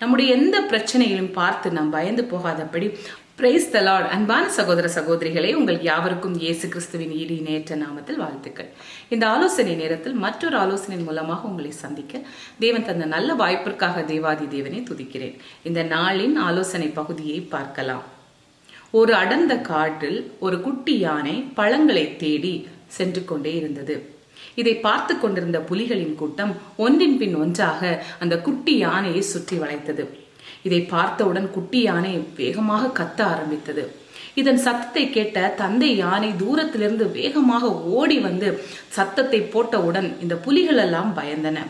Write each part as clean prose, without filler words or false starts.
நம்முடைய எந்த பிரச்சனையிலும் பார்த்து நாம் பயந்து போகாதபடி பிரைஸ் தி லார்ட். அன்பான சகோதர சகோதரிகளே, உங்கள் யாவருக்கும் இயேசு கிறிஸ்துவின் ஈடிணையற்ற நாமத்தில் வாழ்த்துக்கள். இந்த ஆலோசனை நேரத்தில் மற்றொரு ஆலோசனை மூலமாக உங்களை சந்திக்க தேவன் தந்த நல்ல வாய்ப்பிற்காக தேவாதி தேவனை துதிக்கிறேன். இந்த நாளின் ஆலோசனை பகுதியை பார்க்கலாம். ஒரு அடர்ந்த காட்டில் ஒரு குட்டி யானை பழங்களை தேடி சென்று கொண்டே இருந்தது. இதை பார்த்து கொண்டிருந்த புலிகளின் கூட்டம் ஒன்றின் பின் ஒன்றாக அந்த குட்டி யானையை சுற்றி வளைத்தது. இதை பார்த்தவுடன் குட்டி யானை வேகமாக கத்த ஆரம்பித்தது. இதன் சத்தத்தை கேட்ட தந்தை யானை தூரத்திலிருந்து வேகமாக ஓடி வந்து சத்தத்தை போட்டவுடன் இந்த புலிகள் எல்லாம் பயந்தன.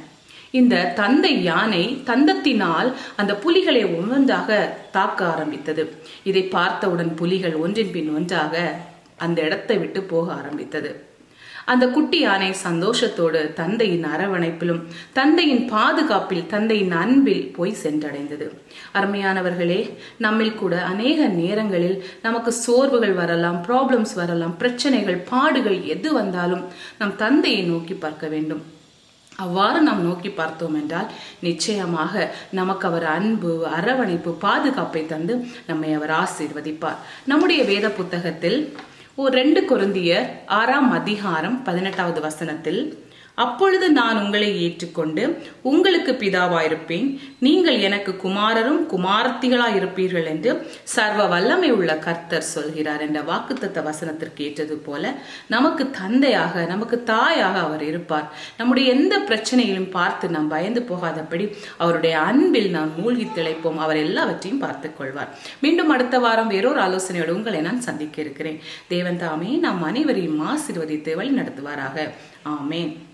இந்த தந்தை யானை தந்தத்தினால் அந்த புலிகளை ஒவ்வொன்றாக தாக்க ஆரம்பித்தது. இதை பார்த்தவுடன் புலிகள் ஒன்றின் பின் ஒன்றாக அந்த இடத்தை விட்டு போக ஆரம்பித்தது. அந்த குட்டி யானை சந்தோஷத்தோடு தந்தையின் அரவணைப்பிலும் தந்தையின் பாதுகாப்பில் தந்தையின் அன்பில் போய் சென்றடைந்தது. அருமையானவர்களே, நம்மில் கூட அநேக நேரங்களில் நமக்கு சோர்வுகள் வரலாம், ப்ராப்ளம்ஸ் வரலாம், பிரச்சனைகள், பாடுகள் எது வந்தாலும் நம் தந்தையை நோக்கி பார்க்க வேண்டும். அவ்வாறு நாம் நோக்கி பார்த்தோம் என்றால் நிச்சயமாக நமக்கு அவர் அன்பு, அரவணைப்பு, பாதுகாப்பை தந்து நம்மை அவர் ஆசீர்வதிப்பார். நம்முடைய வேத புத்தகத்தில் 2 கொரிந்தியர் 6ஆம் அதிகாரம் 18வது வசனத்தில், அப்பொழுது நான் உங்களை ஏற்றுக்கொண்டு உங்களுக்கு பிதாவாயிருப்பேன், நீங்கள் எனக்கு குமாரரும் குமாரத்திகளாயிருப்பீர்கள் என்று சர்வ வல்லமை உள்ள கர்த்தர் சொல்கிறார் என்ற வாக்குத்தத்த வசனத்திற்கு ஏற்றது போல நமக்கு தந்தையாக, நமக்கு தாயாக அவர் இருப்பார். நம்முடைய எந்த பிரச்சனையிலும் பார்த்து நாம் பயந்து போகாதபடி அவருடைய அன்பில் நாம் மூழ்கி திளைப்போம். அவர் எல்லாவற்றையும் பார்த்துக் கொள்வார். மீண்டும் அடுத்த வாரம் வேறொரு ஆலோசனையோடு உங்களை நான் சந்திக்க இருக்கிறேன். தேவன் தாமே நாம் அனைவரையும் ஆசீர்வதித்து வழி நடத்துவாராக. ஆமேன்.